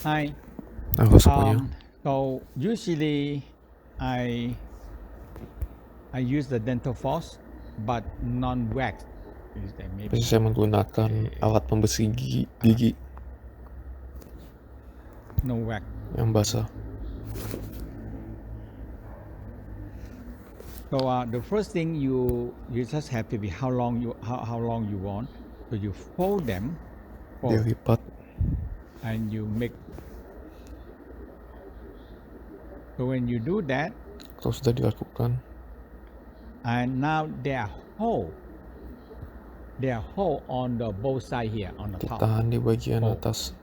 Hi. Halo semuanya. So usually I use the dental floss, but non-wax. Is that Biasanya maybe saya menggunakan alat pembersih gigi no wax? yang basah. So the first thing you just have to be how long you want. So you fold them, Dilipat, and you make. So when you do that, kalau sudah dilakukan, and now there are hole on the both side here on the top. ditahan di bagian Hole. atas.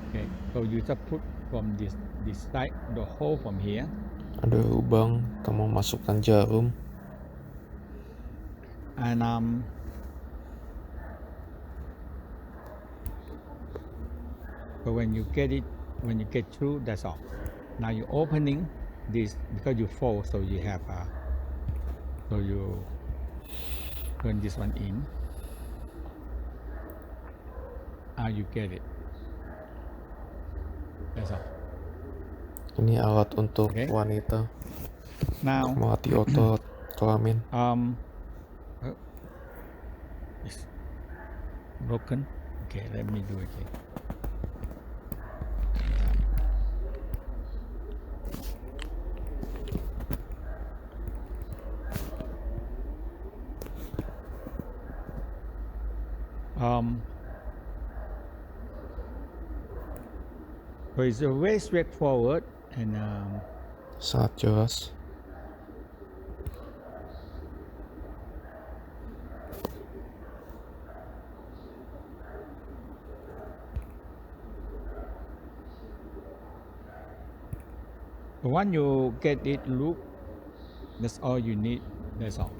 Okay. So you just put from this side the hole from here. Ada lubang, kita mau masukkan jarum. And but when you get through, that's all. Now you're opening this because you fold, so you have so you turn this one in. You get it. That's all. Ini alat untuk Okay. wanita, Now untuk melatih otot kelamin. It's broken. Okay, let me do it again. So it's very straightforward and Sangat jelas. once you get it look, that's all you need. That's all.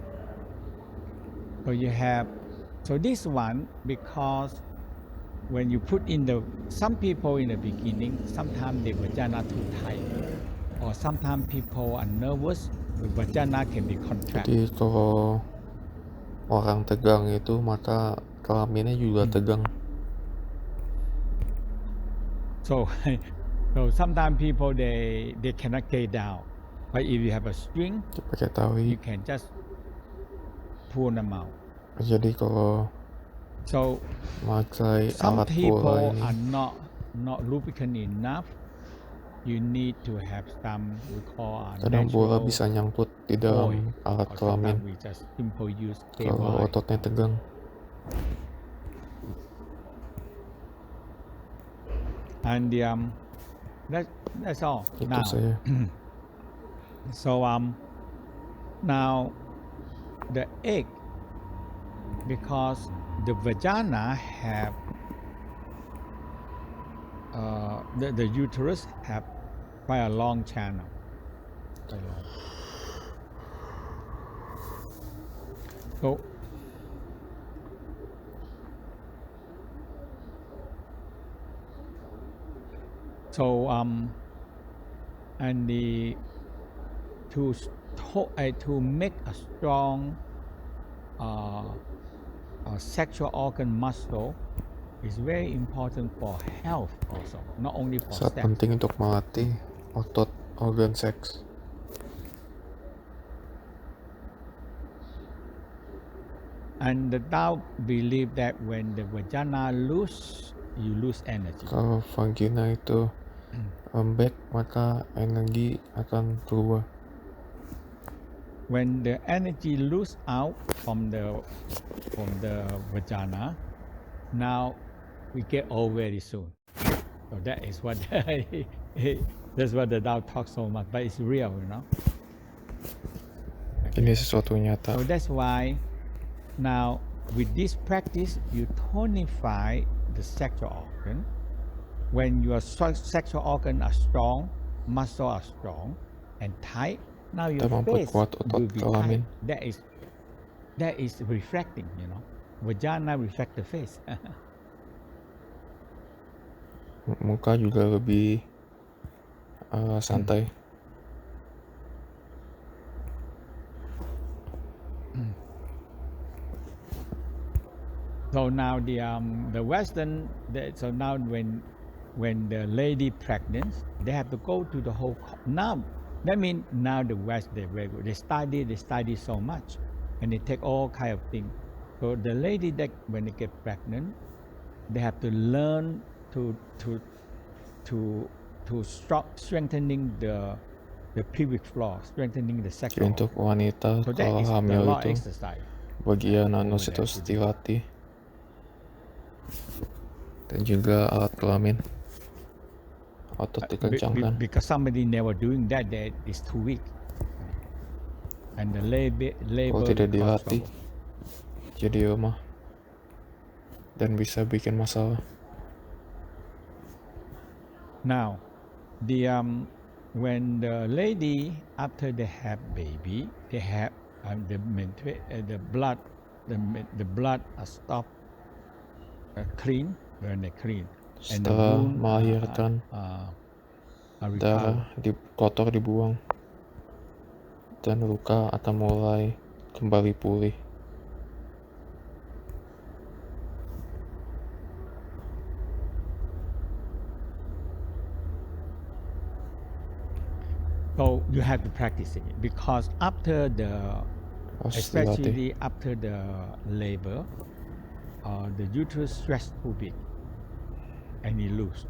So you have, so this one, because when you put in some people in the beginning, sometimes the vagina too tight, or sometimes people are nervous, the vagina can be contracted. Jadi kalau orang tegang itu, maka kelaminnya juga tegang. So, so sometimes people they cannot get down, but if you have a string, Pakai tali. you can just pull them out. Jadi kalau So pakai some alat bola people ini, are not lubricant enough. You need to have some we call kadang bola natural bisa nyangkut di oil, dalam alat or kelamin sometimes we just simple use kalau KY. ototnya tegang. And that's all. Itu Now, saja. so now the egg, because the vagina have the uterus have quite a long channel. So and to make a strong sexual organ muscle is very important for health also, not only for Sangat sex. penting untuk melatih otot organ seks. And the Tao believe that when the vagina loose, you lose energy. Kalau vagina itu lembek, maka energi akan keluar. When the energy loose out from the vagina, now we get old very soon. So that is what that's what the Tao talks so much, but it's real, you know. Ini sesuatu nyata. So that's why now with this practice you tonify the sexual organ. When your sexual organ are strong, muscle are strong and tight, now your face will be tight. That is reflecting, you know. Vagina reflect the face. Muka juga lebih santai. So now the Western so now when the lady pregnant, they have to go to the whole now. That means now the West they very good. They study so much, and they take all kind of things. So the lady that when they get pregnant, they have to learn to to to to stop strengthening the pelvic floor, strengthening the Jadi sacral untuk organ. wanita So that kalau is the hamil law itu exercise bagian over anus itu there harus to do. dilatih, dan juga alat kelamin otot dikencangkan. Because somebody never doing that, that is too weak, and the Kalau labor will tidak cause dilatih trouble. jadi lemah dan bisa bikin masalah. Now, the when the lady after they have baby, they have the blood the blood stop clean when they clean, and the Setelah wound melahirkan, recover. darah kotor dibuang dan luka akan mulai kembali pulih. So you have to practice it because after Harus dilatih. especially after the labor, the uterus stretch too big and you lose.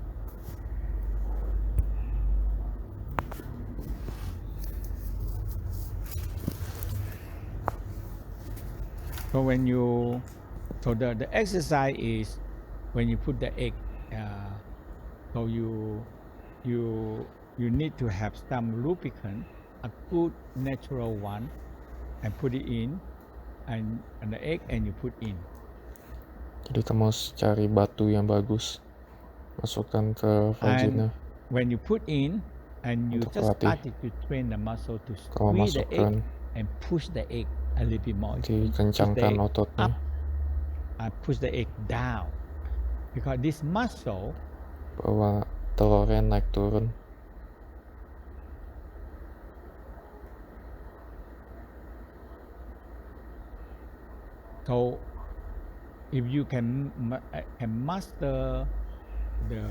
So when you, so the exercise is when you put the egg, so you need to have some lubricant, a good natural one, and put it in, and the egg, and you put in. Jadi kamu harus cari batu yang bagus, masukkan ke vagina. And when you put in, and you Untuk just latih. started to train the muscle to Kamu squeeze the egg masukkan, and push the egg a little bit more. dikencangkan ototnya. Up and push the egg down, because this muscle Bawa telurnya naik turun. So if you can master the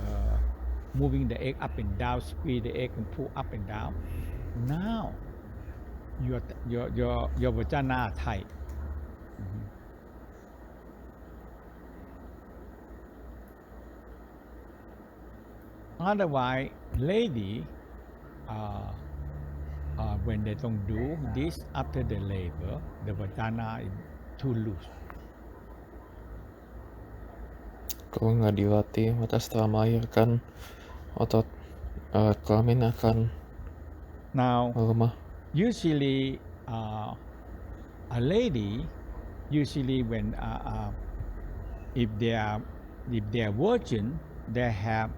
moving the egg up and down, squeeze the egg and pull up and down, now your vagina are tight. Otherwise, lady, when they don't do this after the labor, the vagina is too loose. Kalau nggak dilatih, maka setelah melahirkan otot kelamin akan melemah. Usually, a lady, usually when if they are virgin, they have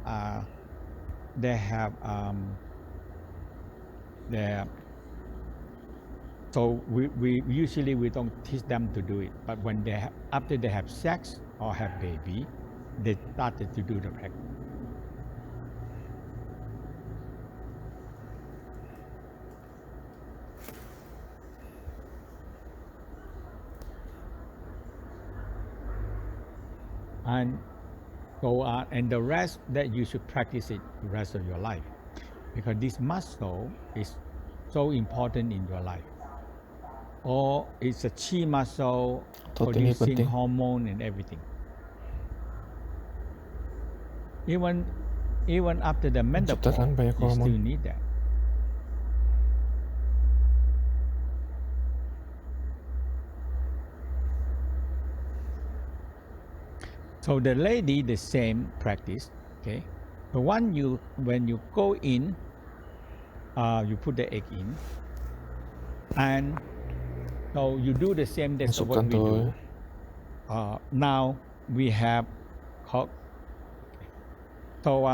so we usually we don't teach them to do it, but when after they have sex or have baby, they started to do the practice. And go on, and the rest that you should practice it the rest of your life, because this muscle is so important in your life. Or it's a chi muscle producing hormone and everything. Even after the menopause, you still need that. So the lady, the same practice, okay. But when you go in, you put the egg in, and so you do the same. That's what we do. Now we have so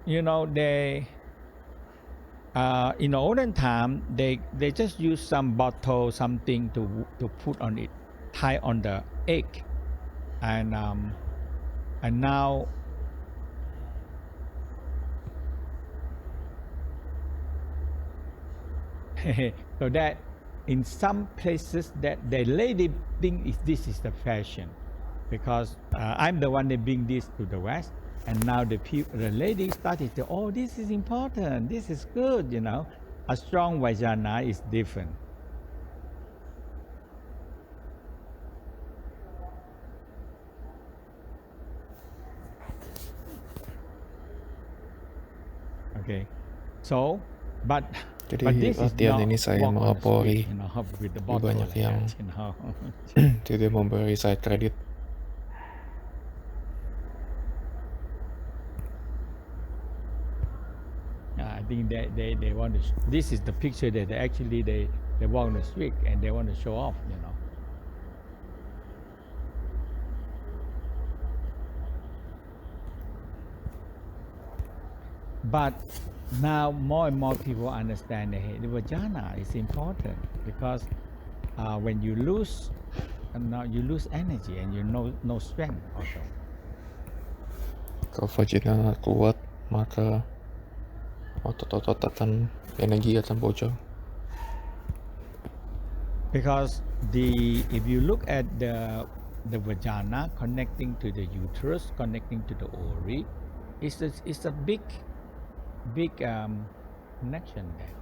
you know, they in the olden time they just use some bottle, something to put on it, tie on the egg, and So that in some places that the lady think this is the fashion, because I'm the one that bring this to the West, and now the lady started to, oh, this is important, this is good, you know. A strong vagina is different. Okay, so but Jadi this is latihan not ini saya walk on the street, merapori you know, with the lebih bottle banyak like yang that, you know. tidak memberi saya kredit. I think they want to. This is the picture that they walk on the street and they want to show off, you know. But now more and more people understand that hey, the vagina is important because when you lose, now you lose energy and you no strength also. Kalau vagina kuat, maka otot-otot akan energi akan bocor. Because if you look at the vagina connecting to the uterus, connecting to the ovary, it's a big connection there.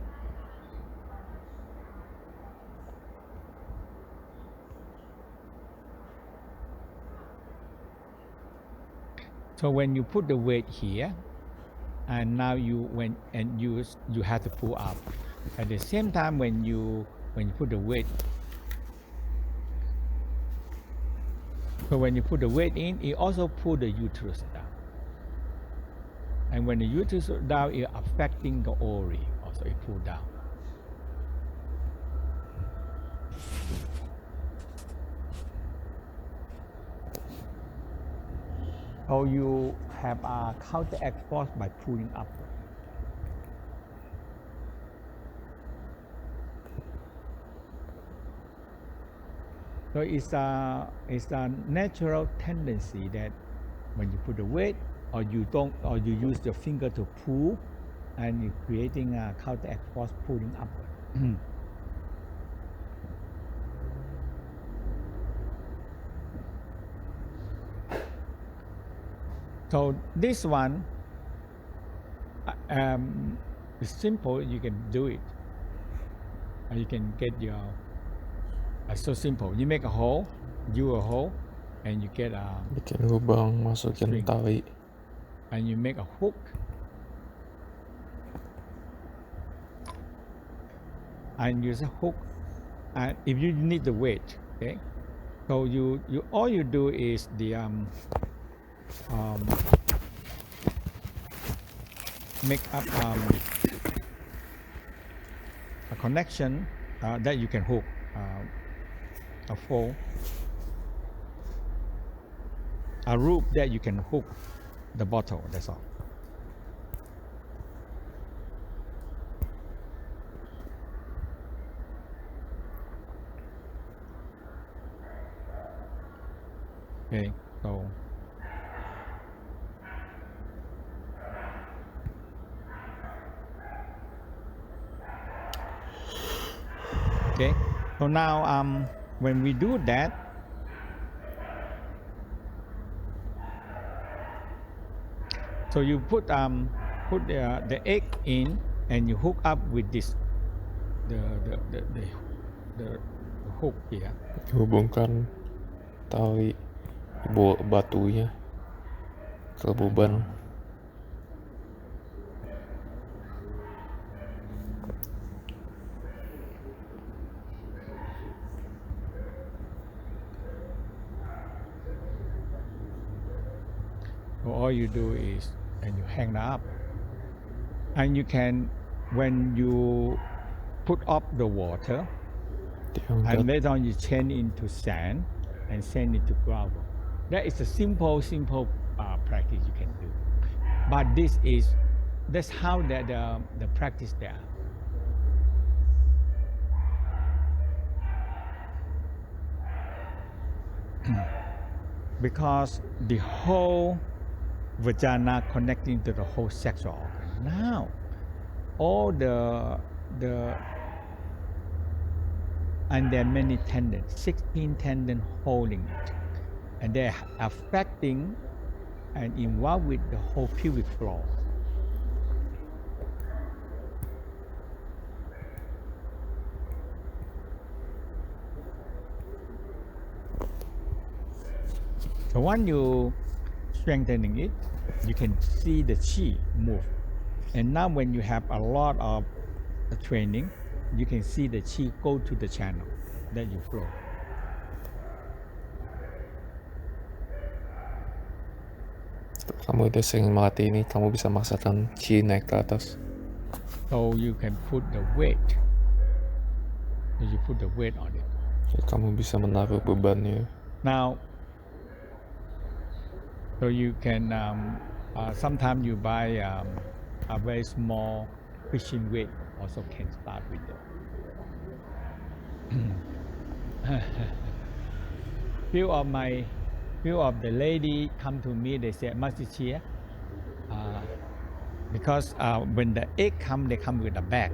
So when you put the weight here, and now you have to pull up. At the same time, when you put the weight, so when you put the weight in, it also pull the uterus down. And when the uterus down, it affecting the ovary. Also, it pull down. Or you have a counteract force by pulling up. So it's a natural tendency that when you put the weight, or you use your finger to pull, and you're creating a counteract force pulling upward. So this one is simple. You can do it. And you can get your. It's so simple. You make a hole, and you get a. Bikin lubang, masukin string. tali. And you make a hook. And use a hook. And if you need the weight, okay. So you all you do is the make up a connection that you can hook a fold, a rope that you can hook the bottle. That's all. Okay, so okay, so now when we do that, so you put the egg in and you hook up with this the hook here. Dihubungkan tali batunya ke beban. So all you do is and you hang that up, and you can when you put up the water, Diangkat. and later on you change into sand and send it to gravel. That is a simple practice you can do. But that's how the practice there. Because the whole vagina connecting to the whole sexual organ. Now, all the and there are many tendons, 16 tendons holding it, and they're affecting and involved with the whole pelvic floor. So when you strengthening it, you can see the chi move. And now when you have a lot of training, you can see the chi go to the channel that you flow. Kamu udah sering melatih ini, kamu bisa maksakan chi naik ke atas. So you can put the weight. You put the weight on it. Jadi kamu bisa menaruh bebannya. Now, so you can sometimes you buy a very small fishing weight. Also can start with it. Few of the lady come to me. They say, Master Chia, because when the egg come, they come with a bag.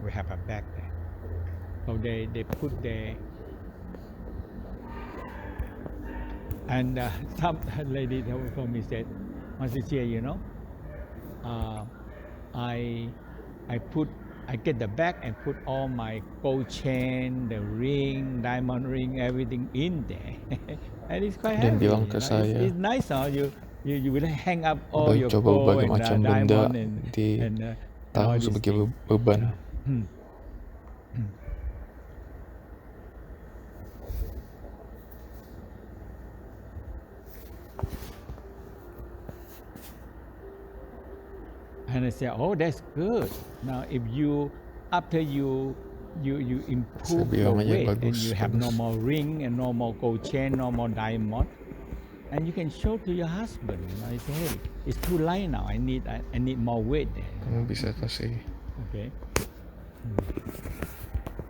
We have a bag there. So they put the and some lady told me said, Master Chia, you know, I get the bag and put all my gold chain, the ring, diamond ring, everything in there, and it's quite Dan heavy. bilang You ke know? saya, It's nice, huh? You will hang up all udah your coba gold berbagai and macam benda diamond and all ditaruh these sebagai things. beban. And I said, oh, that's good. Now, if you after you improve your bilang aja, weight and bagus, you have no bagus. more ring and no more gold chain, no more diamond, and you can show to your husband. You know, you say, hey, it's too light now. I need more weight there. Kamu bisa kasih, Okay.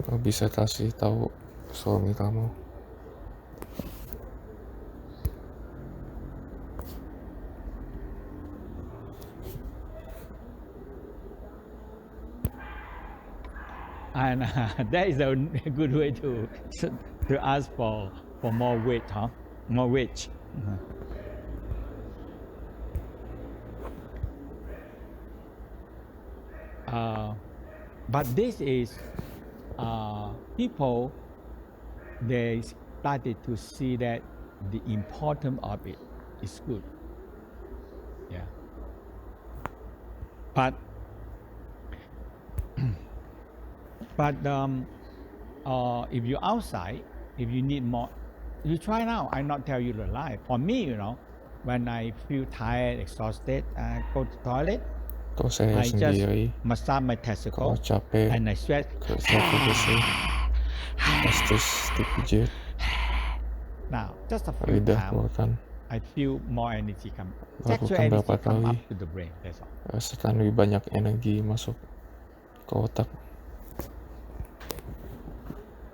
kamu bisa kasih tahu suami kamu. And that is a good way to ask for more weight, huh? More weight. But this is people, they started to see that the importance of it is good. Yeah. But if you're outside, if you need more, you try now. I not tell you the lie. For me, you know, when I feel tired, exhausted, I go to toilet. Kalau saya I just sendiri, massage my kalau testicle capek, and I sweat. saya fokusin testis dipijit, Now, just a few lidah times, keluarkan, I feel more energy come. lakukan Sexual energy berapa come kali, up to the brain. That's all. rasakan lebih banyak energi masuk ke otak.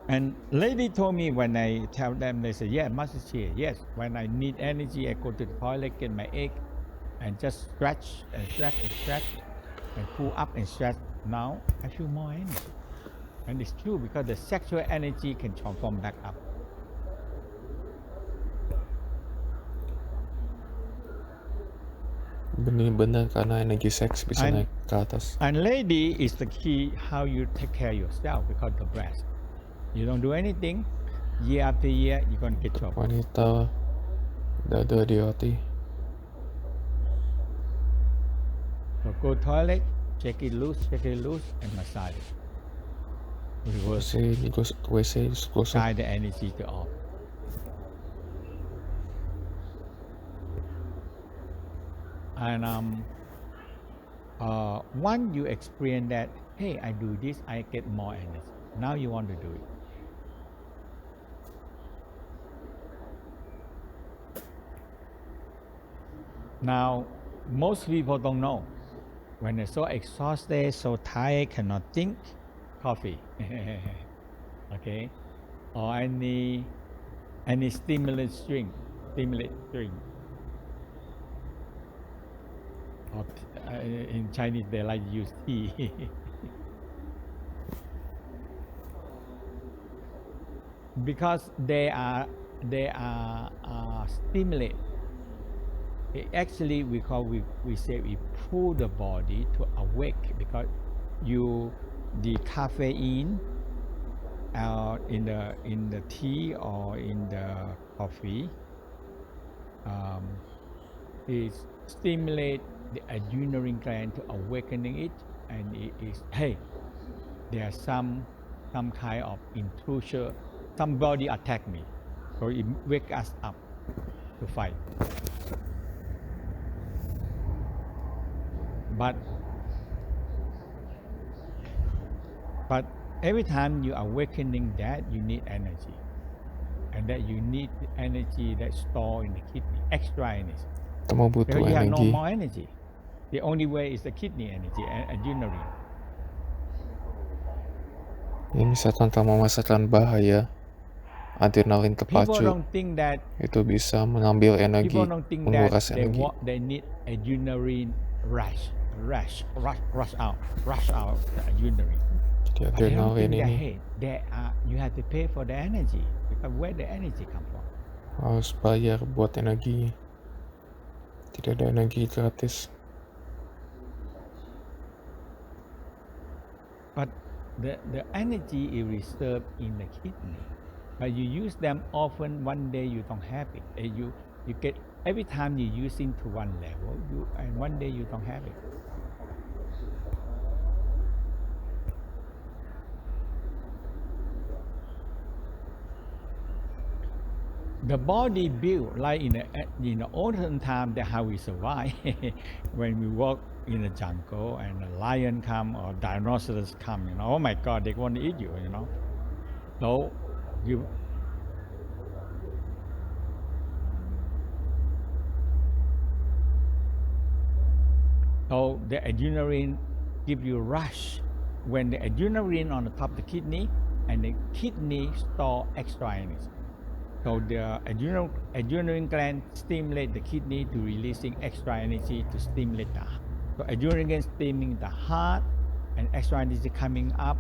And lady told me when I tell them, they say, yeah, Master Chia, yes. When I need energy, I go to the toilet, get my egg, and just stretch and stretch and stretch, and pull up and stretch. Now I feel more energy. And it's true because the sexual energy can transform back up. Benar-benar karena energi seks bisa naik ke atas. And lady is the key how you take care of yourself because the breast. You don't do anything, year after year, you're going to get trouble. Wanita dada di hati. So go toilet, shake it loose, and massage it. Reverse. WC, gosok. Guide the energy to off. And once you experience that, hey, I do this, I get more energy. Now you want to do it. Now, most people don't know. When they're so exhausted, so tired, cannot think, coffee. Okay? Or any stimulant drink. Or in Chinese, they like to use tea. because they are stimulate. Actually, we say we pull the body to awake because the caffeine in the tea or in the coffee is stimulate the adrenal gland to awakening it, and it is, hey, there's some kind of intrusion, somebody attack me, so it wake us up to fight. but but every time you awakening that, you need energy, and that you need the energy that store in the kidney, extra energy, Kamu butuh because you have no energi. more energy. The only way is the kidney energy and adrenaline. Ini misalkan kamu merasakan bahaya, adrenalin People terpacu, don't think that itu bisa mengambil energi, people don't think that menguras energi. they need adrenaline rush out the adrenaline. Jadi But they don't adrenalin think that, ini hey, you have to pay for the energy, because where the energy come from? harus bayar buat energinya. Tidak ada energi gratis. But the energy is reserved in the kidney, but you use them often. One day you don't have it, and you get, every time you using to one level, and one day you don't have it. The body built like in the olden time, that how we survive. When we walk in the jungle and a lion come or dinosaurs come, oh my God, they want to eat you, So you so the adrenaline give you rush. When the adrenaline on the top of the kidney, and the kidney store extra energy. So the adrenaline gland stimulate the kidney to releasing extra energy to stimulate the heart. So adrenaline gland stimulating the heart, and extra energy coming up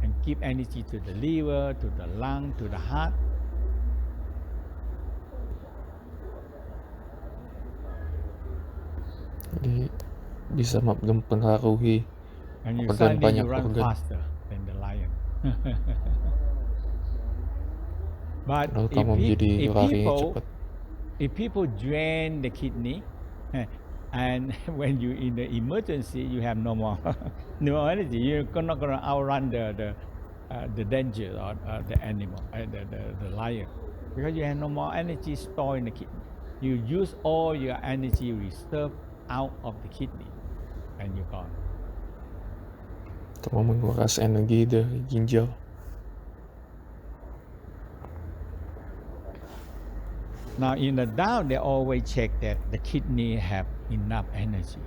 and give energy to the liver, to the lung, to the heart. Jadi bisa mempengaruhi And you organ suddenly you banyak run organ. faster than the lion. But Lalu kamu menjadi lari cepat. if people drain the kidney, and when you in the emergency, you have no more no energy. You're not gonna outrun the danger or the animal, the lion, because you have no more energy stored in the kidney. You use all your energy reserve out of the kidney, and you're gone. Kamu menguras energi dari ginjal. Now in the down, they always check that the kidney have enough energy,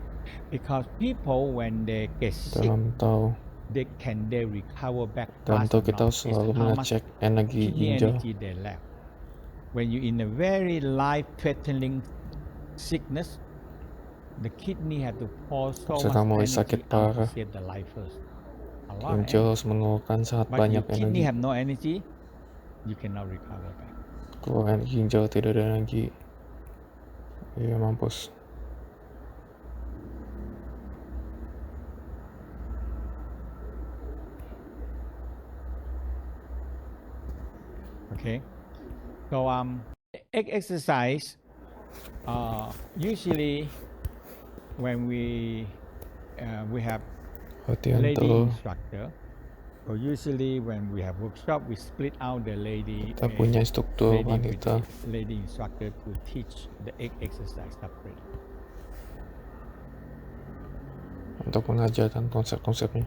because people when they get sick, Dalam tahu they recover back dalam fast tahu or kita not. selalu It's how much mengecek energi kidney ginjal. energy they left. When you in a very life-threatening sickness, the kidney have to pour so much Sekarang mulai energy sakit out to parah, save the life first. A lot of ginjal energy. harus mengeluarkan sangat But banyak your kidney energi. have no energy, you cannot recover back. Keluaran ginjal tidak ada energi, ya mampus. Okay, so exercise. Usually, when we have Latihan lady terus. instructor, or usually when we have workshop, we split out the lady Kita punya instruktur wanita. lady instructor to teach the exercise separately. Untuk mengajarkan konsep-konsepnya.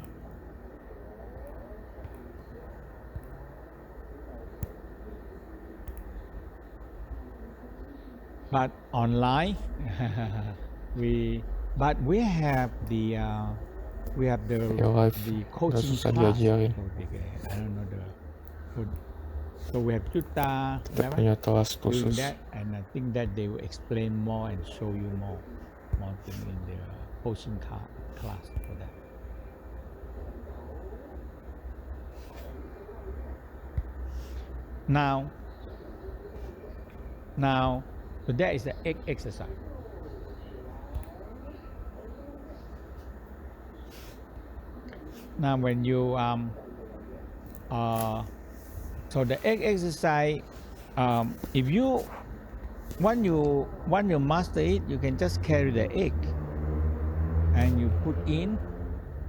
But online, we have the coaching susah class. diajarin. I don't know so we have Juta Kita punya kelas doing khusus. that, and I think that they will explain more and show you more things in the coaching class for that. Now, so that is the egg exercise. Now, when you so the egg exercise, if you when you master it, you can just carry the egg and you put in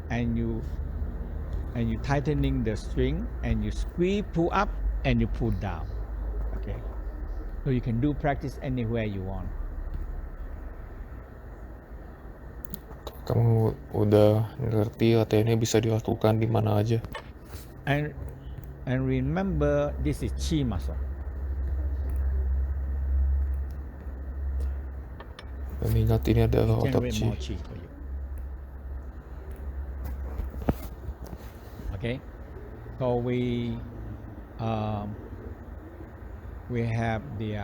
and you tightening the string and you squeeze, pull up, and you pull down. Okay, so you can do practice anywhere you want. Kamu udah ngerti latihannya bisa dilakukan di mana aja. And remember, this is chi muscle. Dan ingat ini adalah It otot generate chi. more chi for you. Okay, so we have the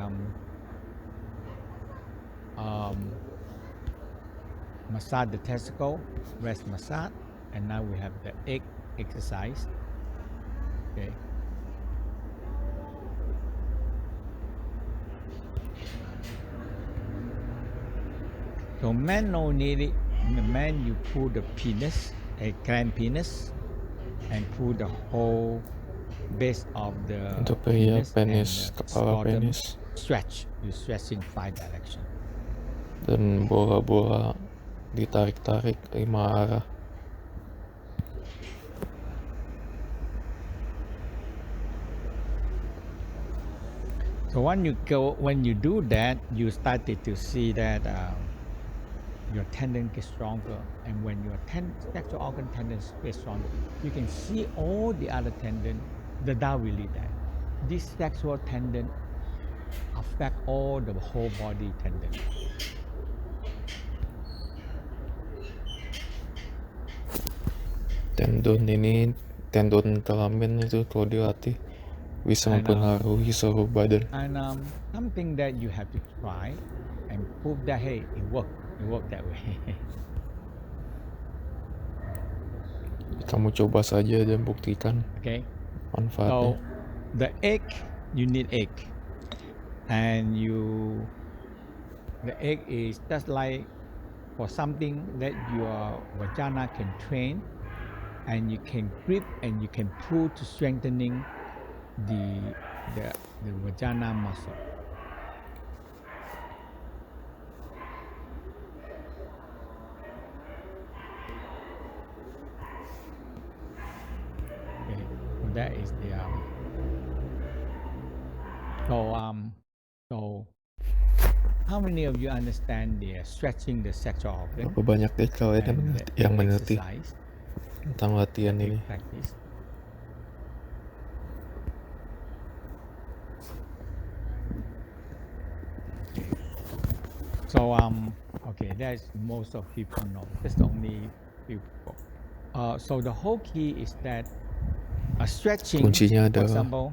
massage the testicle, rest massage, and now we have the egg exercise. Okay. So men no need it. Men, you pull the penis, a clamp penis, and pull the whole base of the Untuk pria, penis penis, and the kepala scrotum penis, stretch. You stretch in 5 direction. dan bola-bola ditarik-tarik 5 arah. So when you do that, you started to see that your tendon gets stronger, and when your sexual organ tendons get stronger, you can see all the other tendon without really that. This sexual tendon affect all the whole body tendon. Tendon kelamin itu kalau dilatih bisa mempengaruhi seluruh badan. And something that you have to try and prove that hey, it worked that way. Kamu coba saja dan buktikan Okay, manfaatnya. so the egg, you need egg, and the egg is just like for something that your vagina can train, and you can grip and you can pull to strengthening the vagina muscle. Okay, so that is the so how many of you understand the stretching the sexual organ Berapa banyak deh kalian yang mengerti tentang latihan ini? practice? So okay, that's most of people know. That's the only few people. So the whole key is that stretching. Kuncinya For adalah example,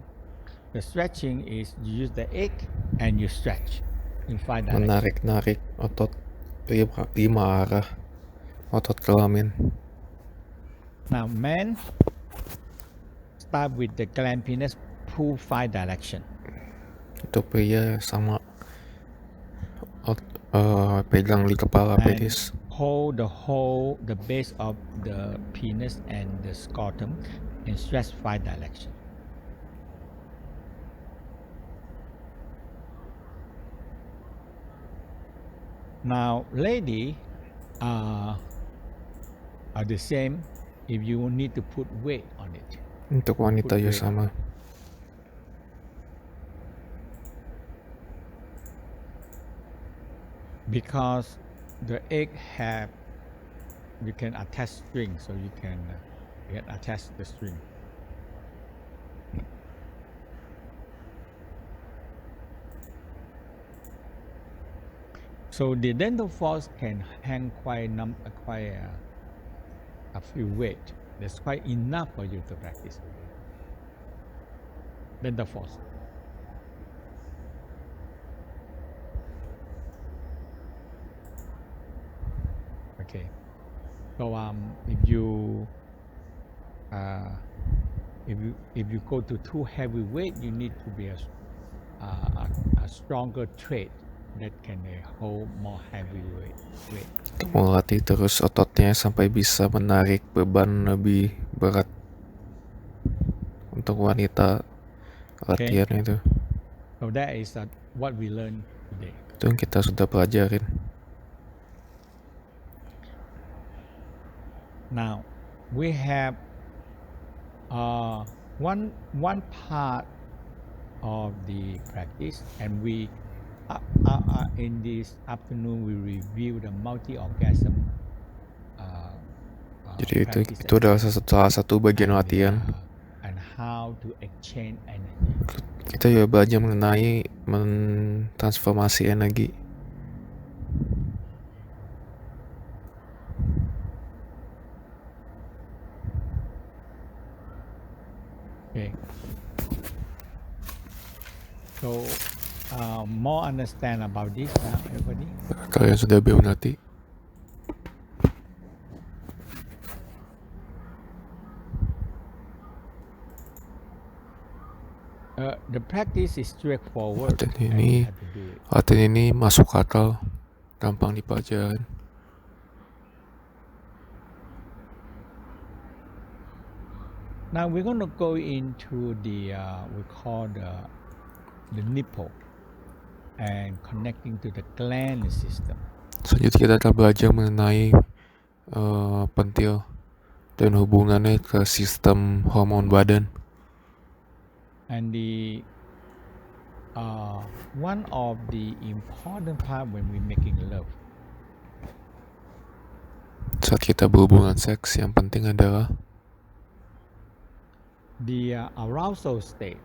the stretching is you use the egg and you stretch in 5 directions. menarik-narik otot 5 arah otot kelamin. Now, men start with the clamp penis, pull 5 direction. Untuk pria sama pegang di kepala penis. Hold the base of the penis and the scrotum and stretch 5 direction. Now, lady are the same if you need to put weight on it. Untuk wanita juga sama. Because the egg you can attach string, so you can attach the string. So the dental force can hang quite a few weight. That's quite enough for you to practice. Dental force. Okay. So if you if you go to too heavy weight, you need to be a stronger trade that can hold more heavy weight. Kita mau latih terus ototnya sampai bisa menarik beban lebih berat. Untuk wanita latihan itu. So that is what we learn today. Itu yang kita sudah pelajarin. Now we have one part of the practice, and we in this afternoon we review the multi-orgasm. Jadi itu adalah salah satu bagian latihan. And how to exchange energy. Kita juga belajar mengenai mentransformasi energi. Okay. So more understand about this, everybody. Kalian sudah mengerti? The practice is straightforward. Latihan ini masuk akal, gampang dipelajari. Now we're going to go into the we call the nipple and connecting to the gland system. Selanjutnya kita akan belajar mengenai pentil dan hubungannya ke sistem hormon badan. And the one of the important part when we making love. Saat kita berhubungan seks, yang penting adalah the arousal state,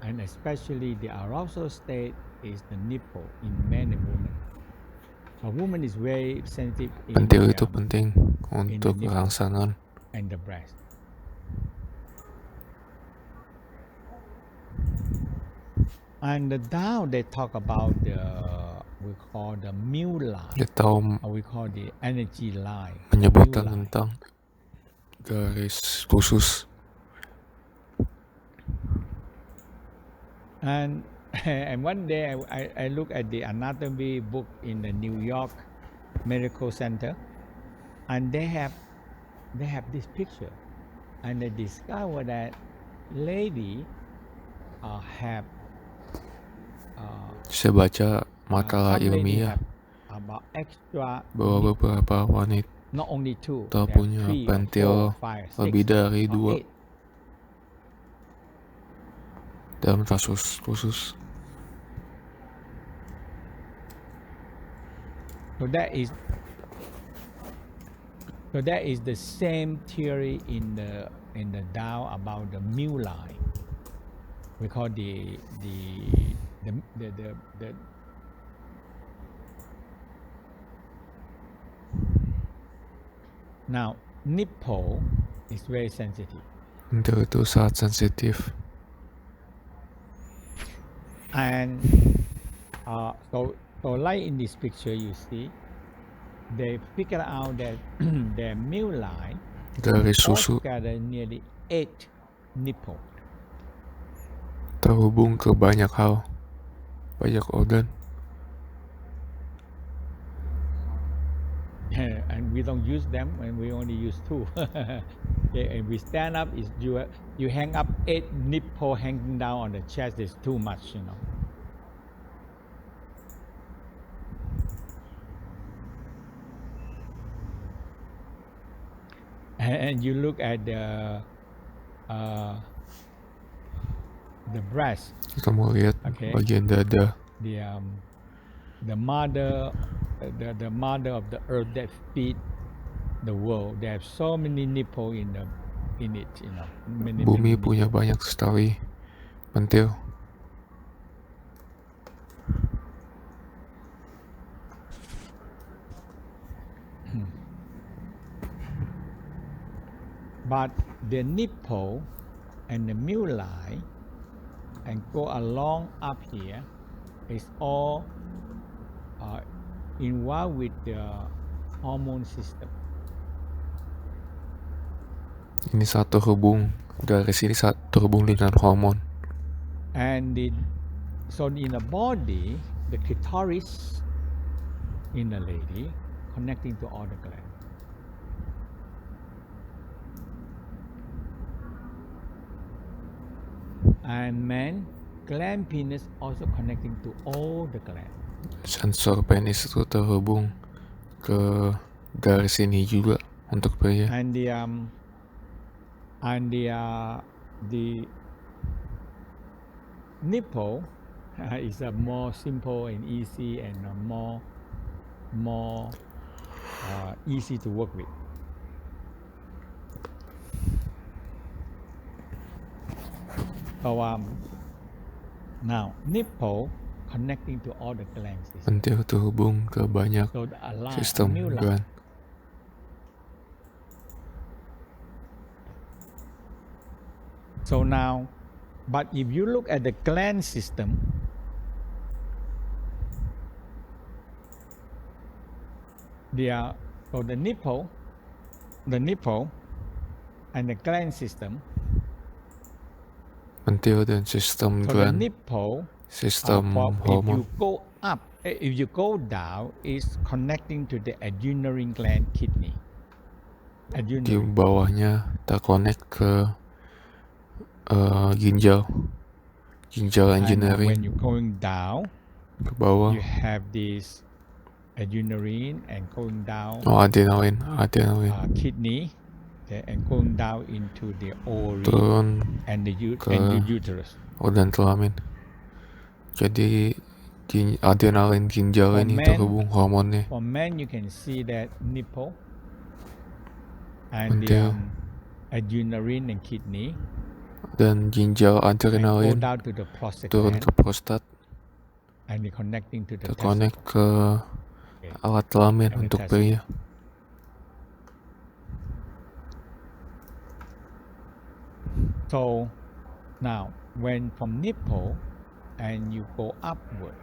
and especially the arousal state is the nipple in men and women. A woman is very sensitive. Pentil itu penting untuk rangsangan and the breast. And down they talk about we call the mu line. We call the energy line. Menyebutkan tentang garis khusus. And one day I look at the anatomy book in the New York Medical Center, and they have this picture, and they discover that lady have. Saya baca makalah ilmiah bahwa beberapa wanita punya pentil lebih dari 2 dalam kasus khusus. So that is the same theory in the Tao about the mu line. We call the now nipple is very sensitive. Itu sangat sensitif. And so like in this picture you see, they figure out that their mu line garis susu altogether nearly 8 nipple. Terhubung ke banyak hal, banyak organ. And we don't use them, and we only use 2. Okay, and we stand up, is you hang up 8 nipple hanging down on the chest is too much, you know. And you look at the breast. Kita mau lihat bagian dada. The mother of the earth that feed the world. They have so many nipple in it, you know. Bumi punya banyak sekali pentil. But the nipple and the mu line and go along up here is all involved with the hormone system. Ini satu hubung, garis ini satu hubung dengan hormon. And so in the body, the clitoris in the lady connecting to all the glands. And man, gland penis also connecting to all the glands. Sensor penis itu terhubung ke garis ini juga untuk pria. And the nipple is a more simple and easy and more easy to work with. So now nipple connecting to all the glands. Pentil terhubung ke banyak So sistem gland. So now, but if you look at the gland system, so the nipple and the gland system. Pentil dan sistem So gland. the nipple, Sistem if you hormon. go up, if you go down, is connecting to the adrenal gland kidney. Di bawahnya terkonek ke ginjal engineering. When you're going down, ke bawah. You have this adrenaline and going down. Adrenalin. Kidney, okay, and going down into the ovary turun and the uterus. Organ kelamin. Jadi adrenalin ginjal ini terhubung hormonnya. For men, you can see that nipple and the adrenaline and kidney. Dan ginjal adrenalin turun ke prostat. And connecting to the terkonek ke alat kelamin untuk pria. So now when from nipple and you go upward,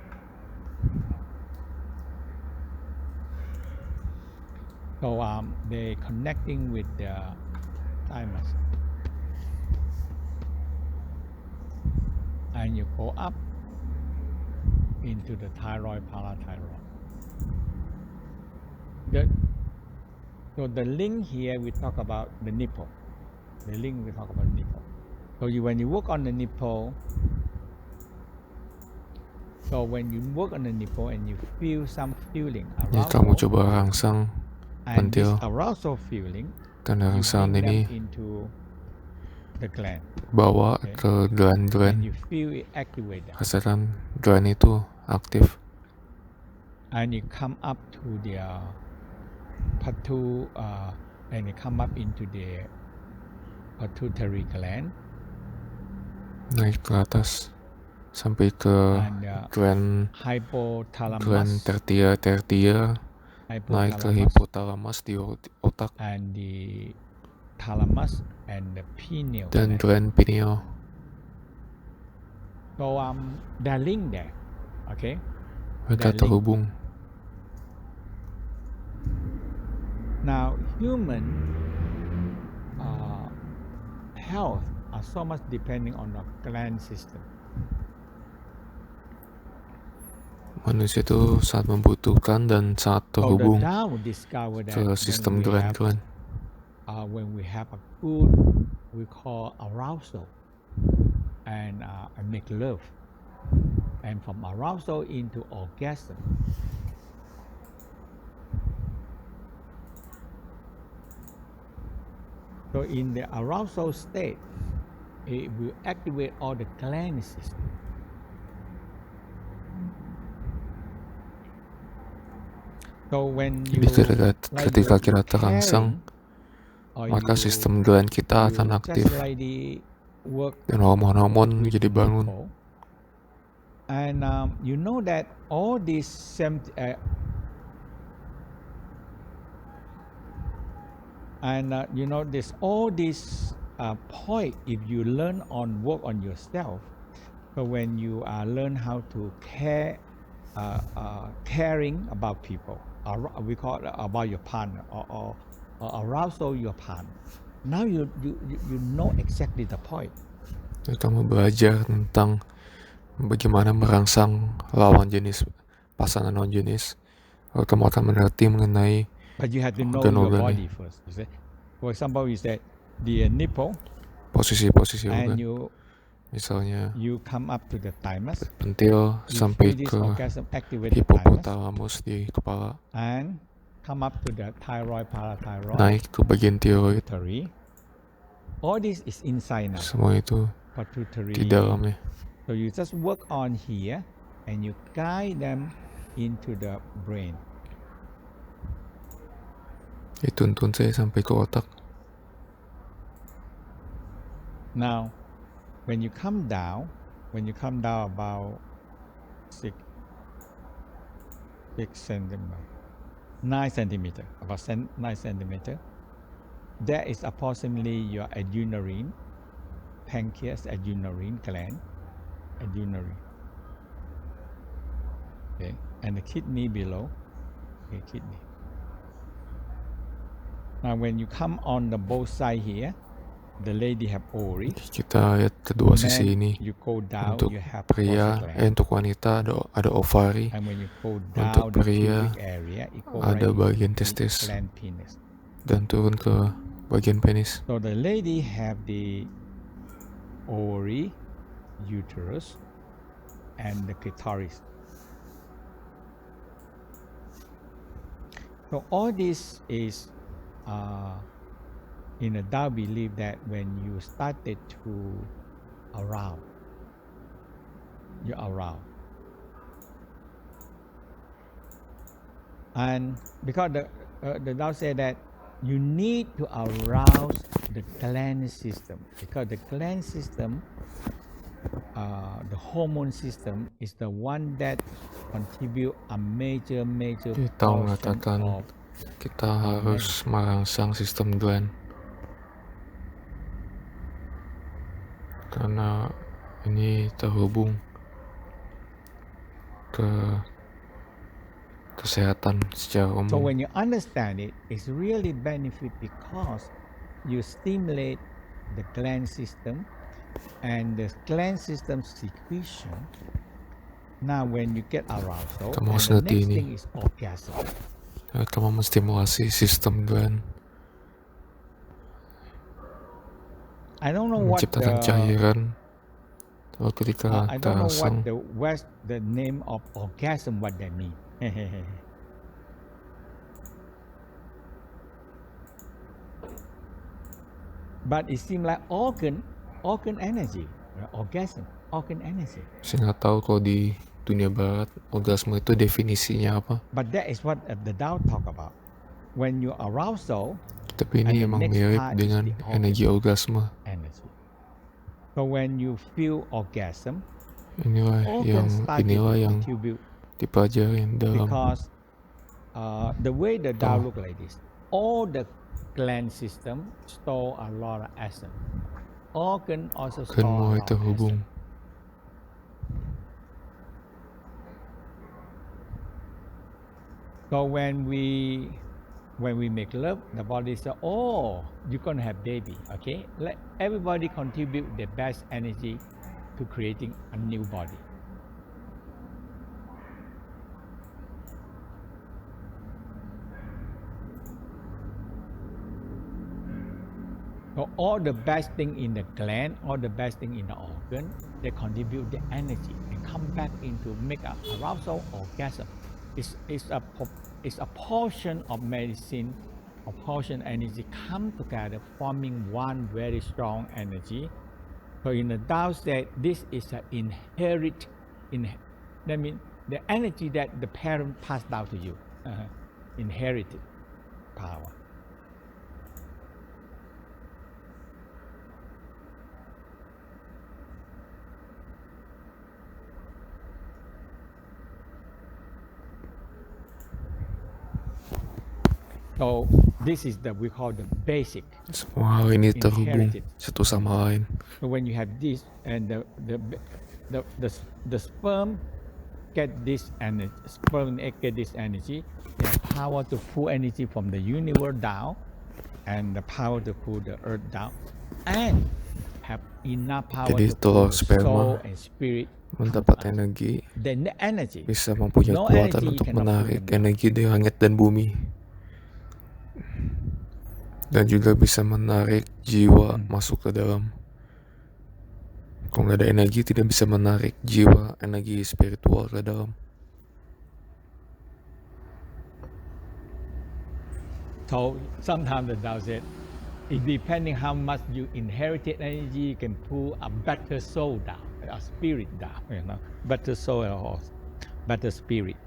so they connecting with the thymus, and you go up into the thyroid, parathyroid. So the link here we talk about the nipple. So when you work on the nipple, so when you work on the nipple and you feel some feeling arousal, kamu coba rangsang pentil, arousal feeling, dan rangsang ini into the gland. Bawa ke gland. You feel it activate. Rasakan gland itu aktif. And you come up to the and you come up into the pituitary gland. Naik ke atas sampai ke gland hypothalamus. Gland tertier naik ke hipotalamus di otak. And the thalamus and the pineal. Dan gland pineal. So they're linked there, okay? Mereka terhubung. Now human health are so much depending on the gland system. Manusia itu sangat membutuhkan dan sangat terhubung ke sistem gland. When we have a good, we call arousal, and make love, and from arousal into orgasm. So in the arousal state, it will activate all the gland system. So when you ketika kita terangsang, maka sistem gland kita akan aktif dan hormon-hormon menjadi bangun. And you know that all these you know this all this point, if you learn on work on yourself, so when you learn how to caring about people, we call it about your partner or arousal your partner. Now you know exactly the point. Kamu belajar tentang bagaimana merangsang lawan jenis, pasangan non jenis. Kamu akan mengerti mengenai But you have to know your body first. You say, for example, you said the nipple, posisi-posisi and organ. Misalnya you come up to the thymus, pentil sampai ke hipopotalamus di kepala, and come up to the thyroid, parathyroid, naik ke bagian tiroid. All this is inside now. Semua itu di dalamnya. So you just work on here, and you guide them into the brain. Dituntun saya sampai ke otak. Now, when you come down about 6 centimeter, 9 centimeter, about 9 centimeter, that is approximately your adrenal, pancreas, adrenal gland, okay, and the kidney below, okay, kidney. Now, when you come on the both side here, the lady have ovary. Kita lihat kedua sisi ini. Untuk pria, untuk wanita ada ovari. Untuk pria ada bagian testis. Dan turun ke bagian penis. So the lady have the ovary, uterus, and the clitoris. So all this is in a Tao belief that when you started to arouse, you arouse. And because the Tao said that you need to arouse the gland system, because the gland system, the hormone system, is the one that contribute a major portion of. Kita harus merangsang sistem gland karena ini terhubung ke kesehatan secara umum. So when you understand it, it's really benefit because you stimulate the gland system, and the gland system secretion. Now when you get arousal, the next thing is orgasm. Kamu menstimulasi sistem gland. I don't know what menciptakan cairan. Lalu ketika I don't know what the name of orgasm, what that mean. But it seems like organ energy, orgasm, organ energy. Saya nggak tahu kalau di dunia barat orgasme itu definisinya apa. But that is what the Tao talk about. When you arousal. Tapi ini emang mirip dengan energi orgasme. So when you feel orgasm, inilah yang dipelajarin dalam. Because the way the Tao look like this, all the gland system store a lot of essence. Organ also store a lot of essence. So when we make love, the body says, "Oh, you're gonna have baby." Okay, let everybody contribute their best energy to creating a new body. So all the best thing in the gland, all the best thing in the organ, they contribute the energy and come back into make a arousal orgasm. It's a portion of medicine, a portion energy come together, forming one very strong energy. So in the Tao said, this is an inherit. That means the energy that the parent passed down to you, inherited power. So this is we call the basic. Semua hal ini terhubung satu sama lain. So when you have this, and the sperm get this energy, they have power to pull energy from the universe down, and the power to pull the earth down, and have enough power Jadi to pull telur the soul sperma and spirit mendapat out. energi, Then the energy, bisa mempunyai no kekuatan energy you untuk cannot pull menarik them down. energi dari langit dan bumi. Dan juga bisa menarik jiwa masuk ke dalam. Kalau nggak ada energi, tidak bisa menarik jiwa, energi spiritual ke dalam. So sometimes the Tao said, it depending how much you inherited energy, you can pull a better soul down, a spirit down, better soul or better spirit.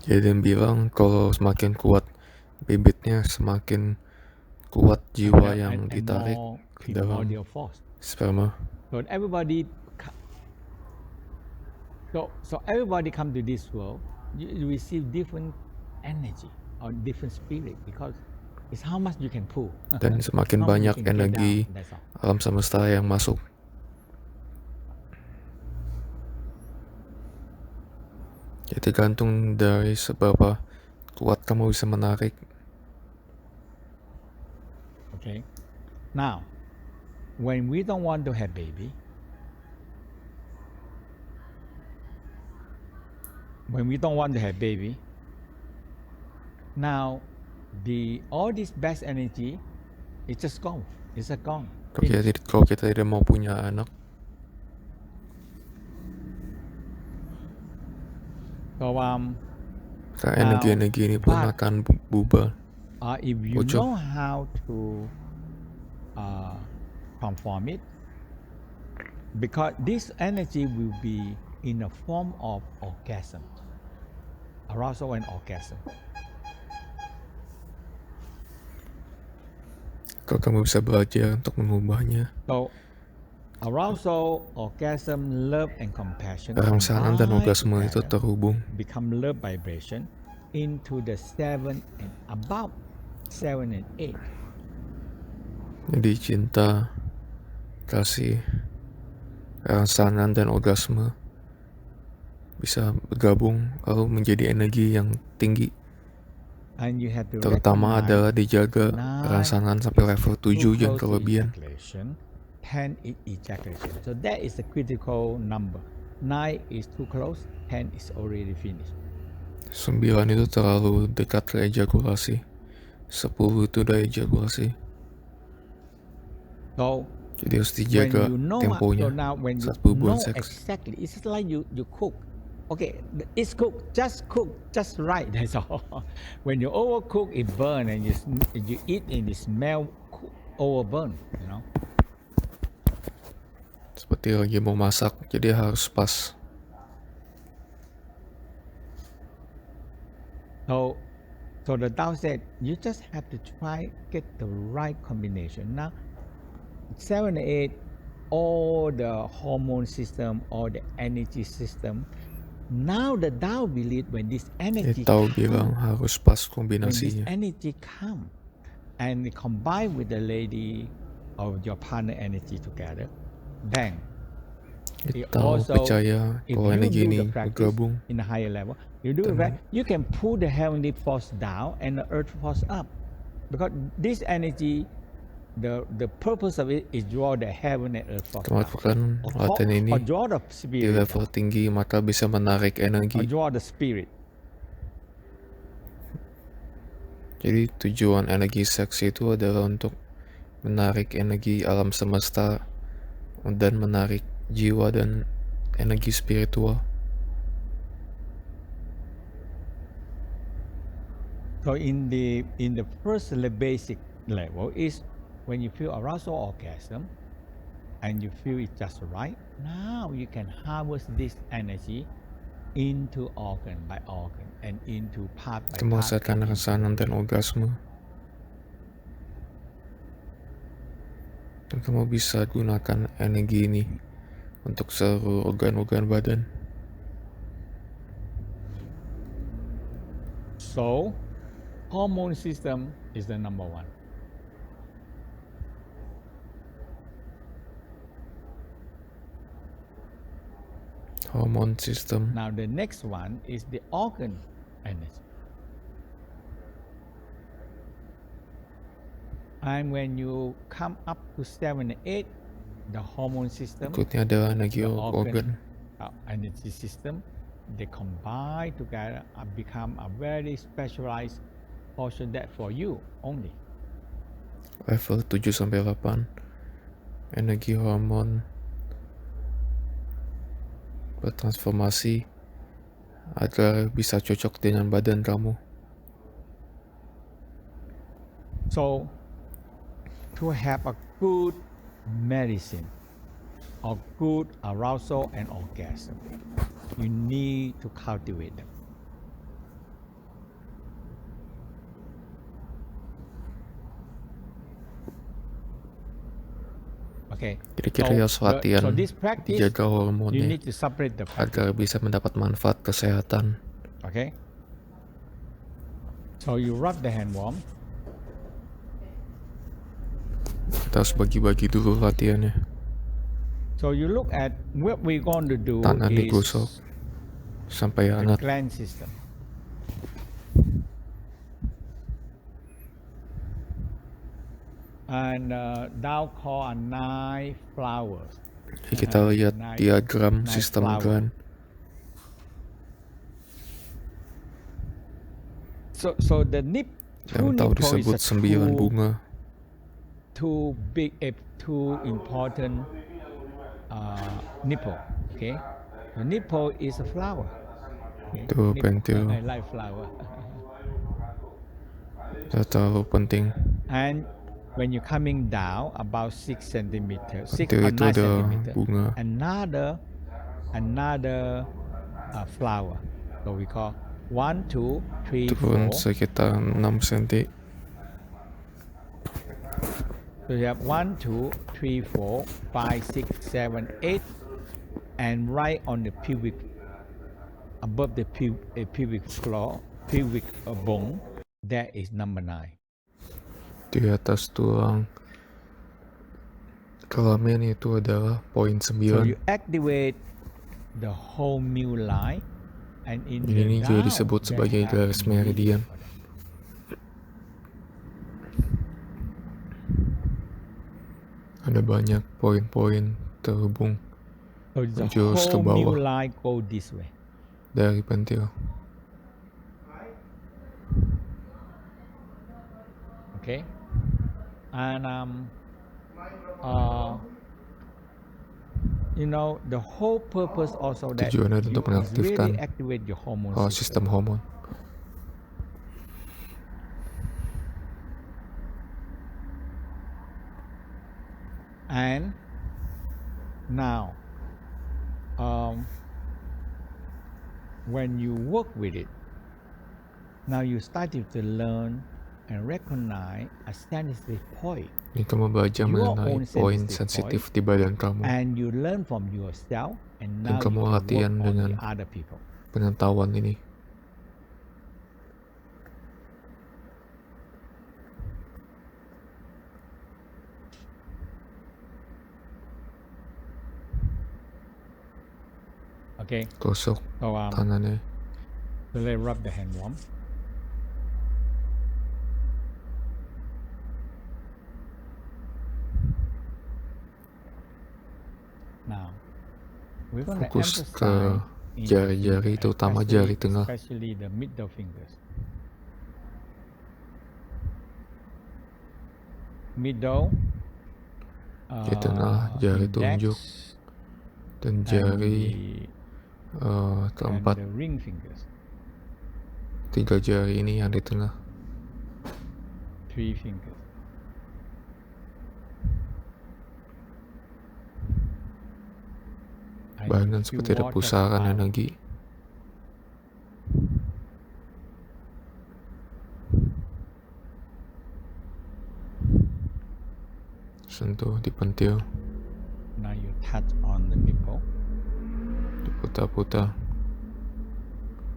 Jadi dia bilang kalau semakin kuat bibitnya, semakin kuat jiwa yang ditarik ke dalam sperma. So everybody come to this world, you receive different energy or different spirit because it's how much you can pull. Dan semakin banyak energi alam semesta yang masuk. Jadi tergantung dari seberapa kuat kamu bisa menarik. Okay. Now, when we don't want to have baby, now all this best energy, it's just gone. It's gone. Kalau kita tidak mau punya anak, so energi-energi ini pun akan bubar. If you know how to transform it, because this energy will be in the form of orgasm, arousal and orgasm. Kalau kamu bisa belajar untuk mengubahnya. So, arousal, orgasm, love, and compassion. Rangsangan dan orgasme itu terhubung. Become love vibration into the 7 and above 7 and 8. Jadi cinta, kasih, rangsangan dan orgasme bisa bergabung lalu menjadi energi yang tinggi. And you have to terutama adalah dijaga rangsangan sampai level 7 yang kelebihan. 10 is ejaculation. So that is the critical number. 9 is too close, 10 is already finished. 9 itu terlalu dekat ke ejakulasi. 10 itu udah ejakulasi. So, jadi harus dijaga temponya saat berhubungan seks. Exactly, it's like you cook. Okay, it's cooked, just right, that's all. When you overcook, it burn, and you eat and it smell overburn, Seperti lagi mau masak, jadi harus pas. So the Tao said, you just have to try get the right combination. Now, 7 and 8, all the hormone system, all the energy system. Now the Tao believe when this energy bilang harus pas kombinasinya. When this energy come and combine with the lady or your partner energy together, bang. Percaya kalau energi ini bergabung in a higher level, you do it right, you can pull the heavenly force down and the earth force up, because this energy, the purpose of it is draw the heaven and earth force down. Latihan ini di level tinggi maka bisa menarik energi. Draw the spirit. Jadi tujuan energi seks itu adalah untuk menarik energi alam semesta dan menarik jiwa dan energi spiritual. So in the first basic level is when you feel arousal orgasm and you feel it just right, now you can harvest this energy into organ by organ and into part by part. Merasakan rangsangan dan orgasme. Dan kamu bisa gunakan energi ini untuk seluruh organ-organ badan. So, hormone system is the number one. Hormone system. Now the next one is the organ energy. And when you come up to 7 and 8, the hormone system, Berikutnya adalah energi the organ. Energy system, they combine together and become a very specialized portion that for you only. Level 7-8, energi hormon bertransformasi agar bisa cocok dengan badan kamu. So, to have a good medicine or good arousal and orgasm, you need to cultivate them. Okay. Kira-kira harus latihan so this practice, jaga you hormonnya need to separate the practice. agar bisa mendapat manfaat kesehatan. Okay. So you rub the hand warm. Kita harus bagi-bagi dulu latihannya. So you look at what we're going to do Tangan is digosok sampai the hangat. gland system. And thou call a 9 flowers. Kita lihat diagram sistem gland. So the yang tahu disebut 9 bunga. Two important nipple. Okay, the nipple is a flower. Okay? Itu pentil. I like flower. Itu terlalu penting. And when you're coming down about 6 centimeters, 6 pentil or 9 itu ada centimeters, bunga. Another flower. So we call 1, 2, 3, Turun 4. sekitar 6 cm. So you have 1, 2, 3, 4, 5, 6, 7, 8, and right on the pubic, above the pubic floor, pubic bone, that is number 9. Di atas tulang kelamin itu adalah poin 9. So you activate the whole mu line, and in ini the juga down, disebut sebagai garis meridian. Ada banyak poin-poin terhubung menjurus ke bawah dari pentil. Okay, and you know the whole purpose also that tujuannya you untuk mengaktifkan really activate your hormone sistem hormon. And now, when you work with it, now you started to learn and recognize a sensitive point. Ini kamu belajar mengenai poin sensitif di badan kamu. And you learn from yourself, and Dan now kamu you latihan work dengan on the other people. Pengetahuan ini. Okay. Gosok tangannya. So let's rub the hand warm. Now, we're going to fokus ke jari-jari, terutama jari tengah. Especially the middle fingers. Middle. Di tengah, jari telunjuk, dan jari keempat. 3 jari ini yang di tengah. 3 fingers. Bayangkan seperti ada pusaran energi. Sentuh di pentil. Now you touch on the nipple. Diputar-putar.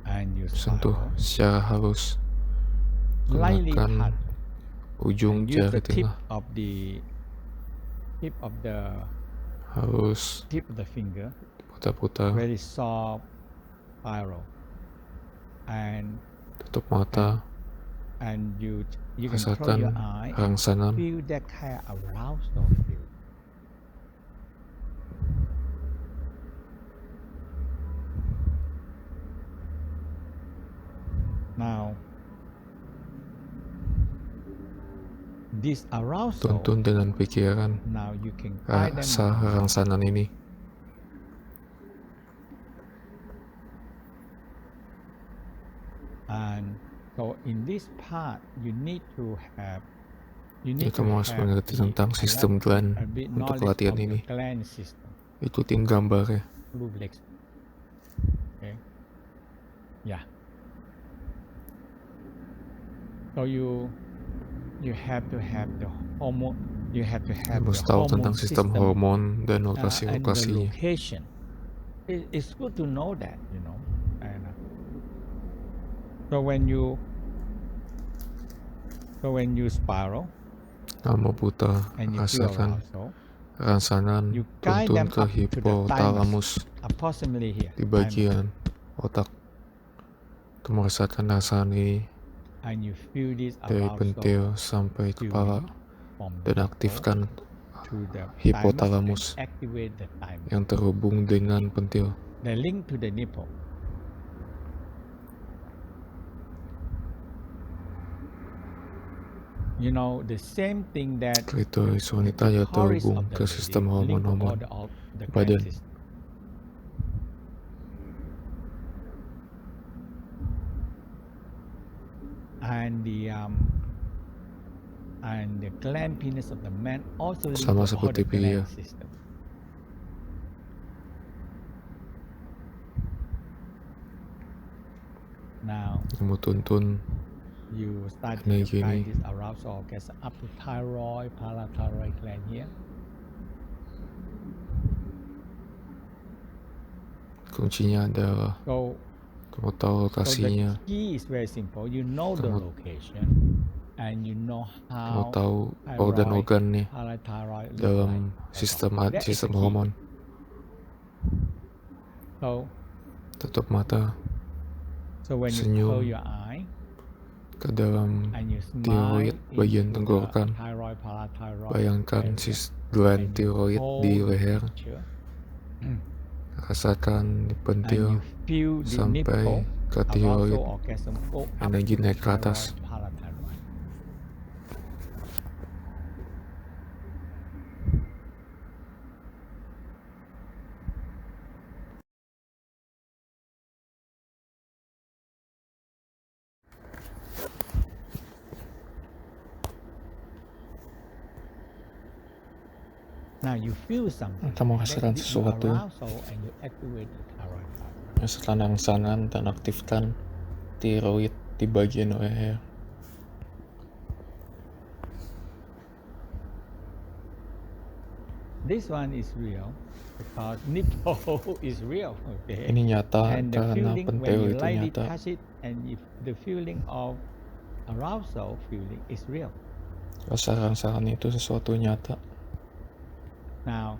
And you sentuh secara halus. Gunakan ujung jari tengah. Tip of the halus. Tip of the finger. Putar-putar. Very soft spiral. And Tutup mata, and you can close rasakan your eye, rangsangan. feel that kind of arousal feel. Now, this arousal, tuntun dengan pikiran now you can guide them rasa rangsangan ini. And so in this part, you need to have Kamu harus mengerti tentang sistem gland untuk latihan ini. Ikutin gambarnya. Okay. Yeah. So you have to have the hormone. You have to have Kamu harus tahu tentang sistem hormon dan lokasi-lokasinya. It's good to know that, you know. And, so when you spiral, kamu buta, rasakan rangsangan tuntun ke hipotalamus di bagian otak. Kamu rasakan rangsangan ini dari pentil sampai kepala dan aktifkan hipotalamus yang terhubung dengan pentil. You know, the same thing that klitoris wanita ya terhubung ke sistem hormon-hormon badan. And the gland penis of the man also sama seperti pria. Now, kamu tuntun you start to find this arousal gets up to thyroid, parathyroid gland here. Kuncinya adalah kamu tahu lokasinya. So the key is very simple. You know the location and you know Kamu how tahu organ-organnya dalam sistem hormon. So tutup mata, so when senyum, you close your eye, ke dalam tiroid bagian tenggorokan. Bayangkan gland tiroid di leher. Rasakan di pentil sampai ke tiroid. Energi naik ke atas. Now you feel something. Kamu rasakan sesuatu. Rasakan rangsangan dan aktifkan tiroid di bagian leher. This one is real because nipple is real. Okay. Ini nyata and karena pentil itu nyata. And if the feeling of arousal feeling is real. Rasa rangsangan itu sesuatu nyata. Now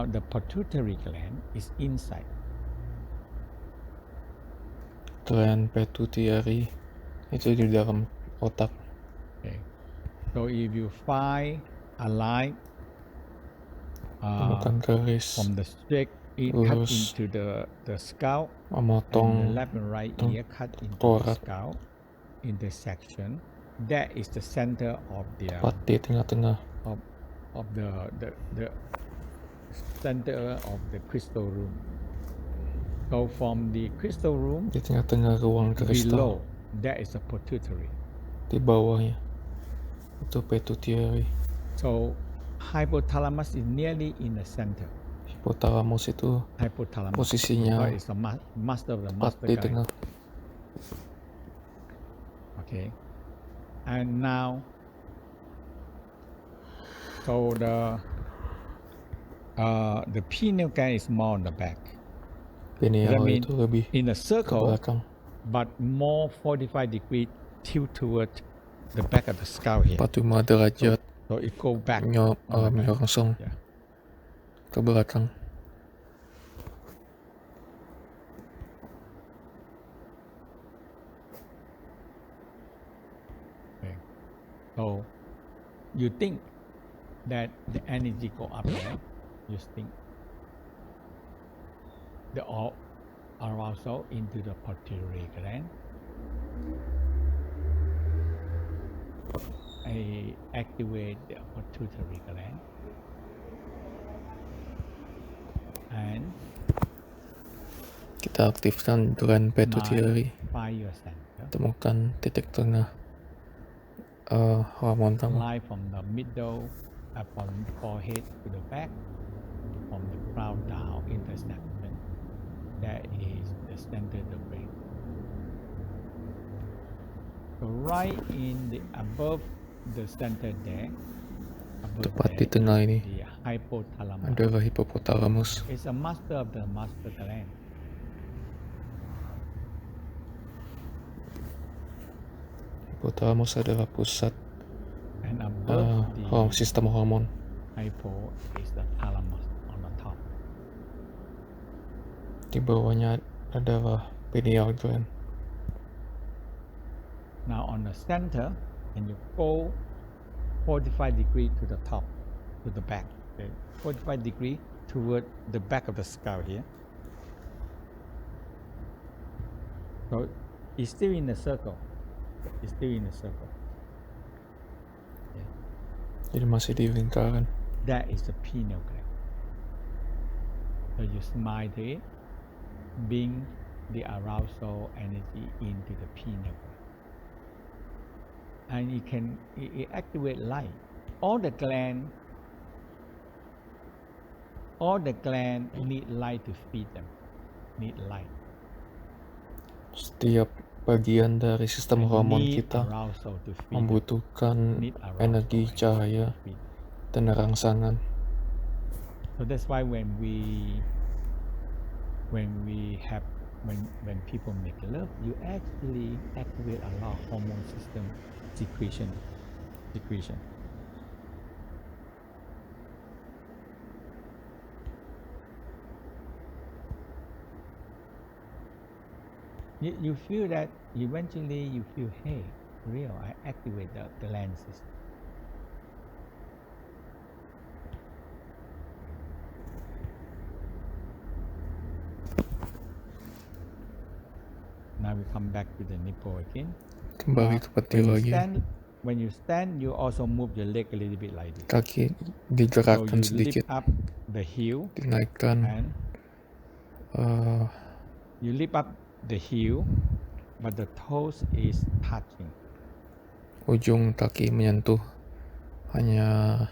the pituitary gland is inside. Gland pituitary itu di dalam otak. Okay. So if you find a line from the stick, it cut into the scalp, memotong and the left and right ear cut into the scalp intersection. That is the center of the tepat di tengah-tengah of the center of the crystal room. So from the crystal room, di tengah-tengah ruang kristal, below that is a pituitary. Di bawahnya itu pituitary. So hypothalamus is nearly in the center. Hipotalamus itu posisinya tepat di tengah. Okay. And now, so the pineal gland is more on the back. Pineal itu lebih in a circle, ke belakang. But more 45 degree tilt toward the back of the skull here. 45 derajat. So it go back. Menyongsong ke belakang. So you think that the energy go up, right? You think the arousal into the pituitary gland. I activate the pituitary gland and kita aktifkan gland pituitary, center, temukan titik tengah hormon tamu. lie from the middle, from forehead to the back, from the crown down intersection. That is the center of the brain. So right in the above the center there, tepat di tengah ini adalah hippothalamus. It's a master of the master gland. Hippothalamus adalah pusat sistem hormon. Hypo is the thalamus on the top. Di bawahnya adalah pineal gland. Now on the center, and you go 45 degrees to the top, to the back. Okay? 45 degrees toward the back of the skull here. So it's still in the circle. It's still in the circle. Okay. Jadi masih di lingkaran. That is the pineal gland. So you smile it, bring the arousal energy into the pineal gland. And it activate light. All the gland need light to feed them. Need light. Setiap bagian dari sistem hormon kita membutuhkan energi, cahaya, dan rangsangan. So that's why when people make love, you actually activate a lot of hormone system secretion. You feel that eventually you feel, hey, real, I activate the gland system. Now we come back to the nipple again. Kembali ke peti lagi. When you stand, you also move your leg a little bit like this. Kaki digerakkan so sedikit. Lift up the heel. Dinaikkan. And you lift up the heel, but the toes is touching. Ujung kaki menyentuh, hanya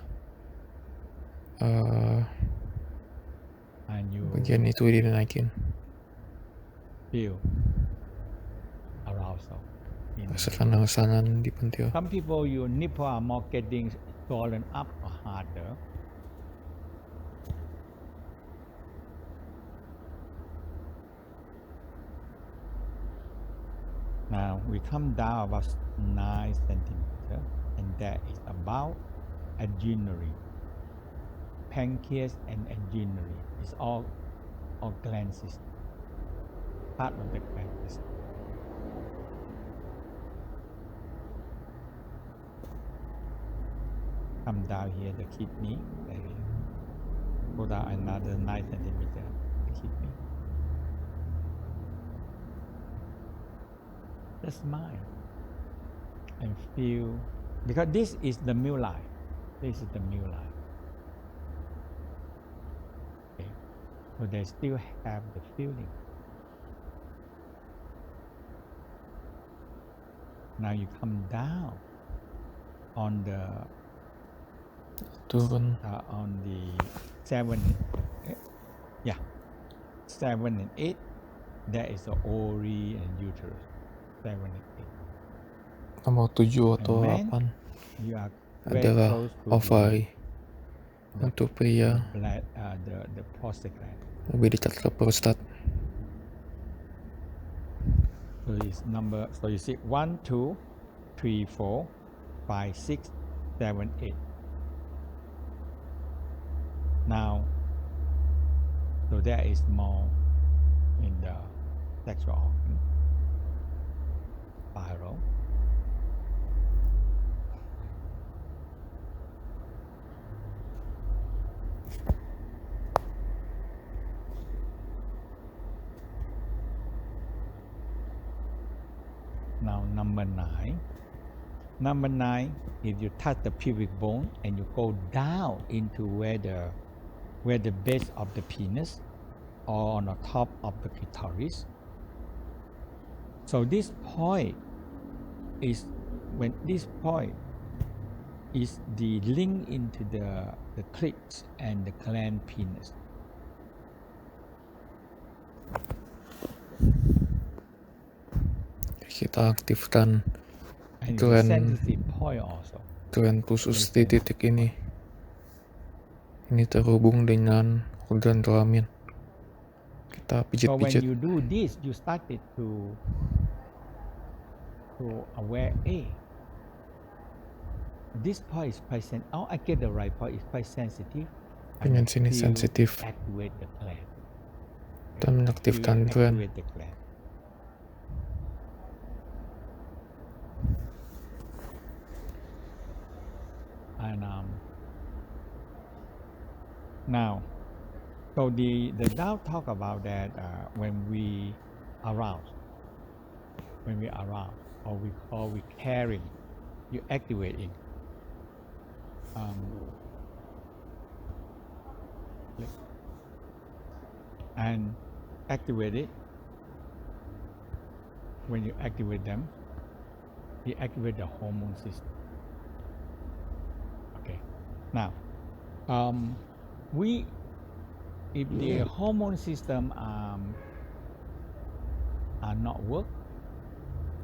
bagian itu dinaikin. Feel arousal. Rasakan rangsangan di pentil. Some people, your nipple are more getting swollen up or harder. Now we come down about 9 centimeters, and that is about adrenal, pancreas and adrenal. It's all gland system, part of the gland system. Come down here, the kidney. Go down another 9 centimeters, the kidney. Just smile and feel, because this is the mule line. This is the mule line. Okay. So they still have the feeling. Now you come down on the turun on the 7 and 8. That is the ovary and uterus. 7 and 8. Nomor 7 atau 8 adalah ovari. Untuk pria the prostate gland. Lebih dekat ke prostat. So it's number. So you see 1, 2, 3, 4, 5, 6, 7, 8. Now, so there is more in the sexual organ. Spiral. Now number 9. Number 9, if you touch the pubic bone and you go down into where the base of the penis or on the top of the clitoris. So this point is when this point is the link into the clit and the gland penis. Kita aktifkan And it's a sensitive point also. gland khusus di titik ini. Ini terhubung dengan organ kelamin. Kita pijit-pijit. So when you do this, you started to aware, this point is quite sensitive. Oh, I get the right point. It's quite sensitive. Dengan sini sensitif. Activate the gland. Dan mengaktifkan gland. And now, so the Tao talk about that when we arouse, or we carrying, you activating. And activate it. When you activate them, you activate the hormone system. Okay. Now, if the hormone system are not work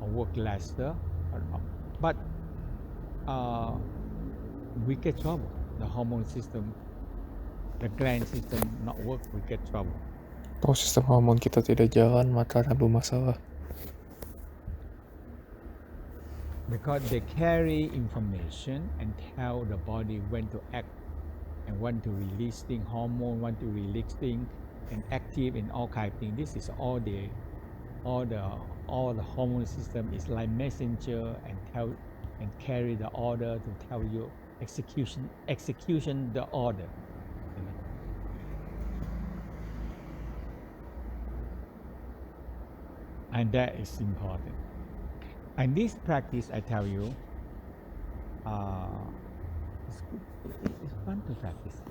or work lesser, but we get trouble. The hormone system, the gland system not work, we get trouble. Kalau sistem hormon kita tidak jalan, maka akan bermasalah. Because they carry information and tell the body when to act and when to release thing, hormone, when to release thing, and active in all kind of things. This is all the hormone system is like messenger and tell and carry the order to tell you execution the order. And that is important. And this practice, I tell you, it's fun to practice.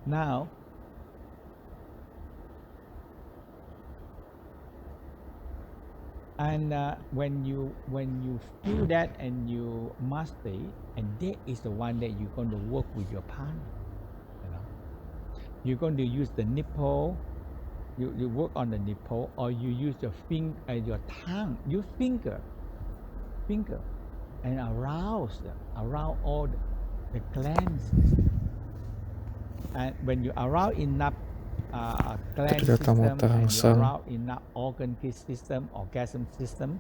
Now, and when you feel that and you master it, and that is the one that you're going to work with your partner. You're going to use the nipple. You work on the nipple, or you use your your tongue, use finger, and around all the glands. And when you arouse enough gland system, and you arouse enough organ system, orgasm system,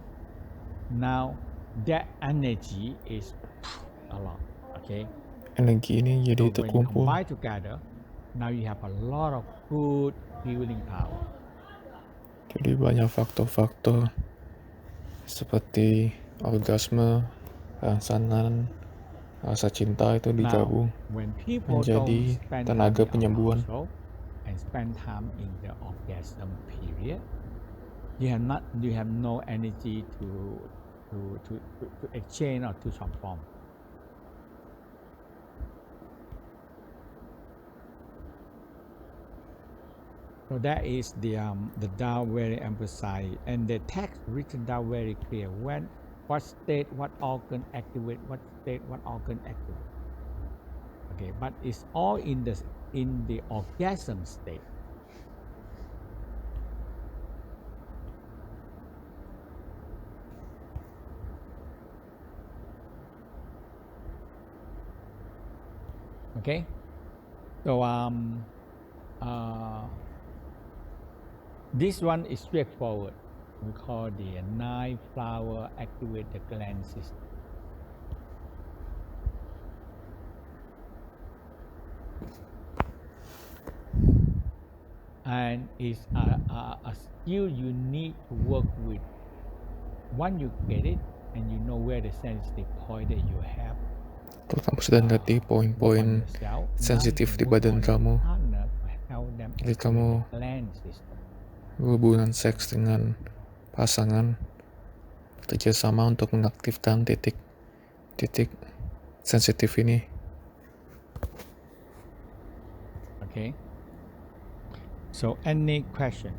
now that energy is a lot. Okay. Energi ini jadi terkumpul. Combine together, now you have a lot of good healing power. Jadi banyak faktor-faktor seperti orgasme, rangsangan, rasa cinta itu digabung menjadi tenaga penyembuhan. And spend time in the orgasm period, you have no energy to exchange or to transform. So that is the Tao very emphasized, and the text written down very clear. When, what state, what organ activate, what state, what organ activate. Okay, but it's all in the orgasm state. Okay, so this one is straightforward. We call the 9 flower activate the gland system. And it's a skill you need to work with. Once you get it and you know where the sensitive point that you have. Kalau kamu sudah ngerti poin-poin sensitif di badan kamu, jadi kamu berhubungan seks dengan pasangan, bekerja sama untuk mengaktifkan titik sensitif ini. Okay. So any question?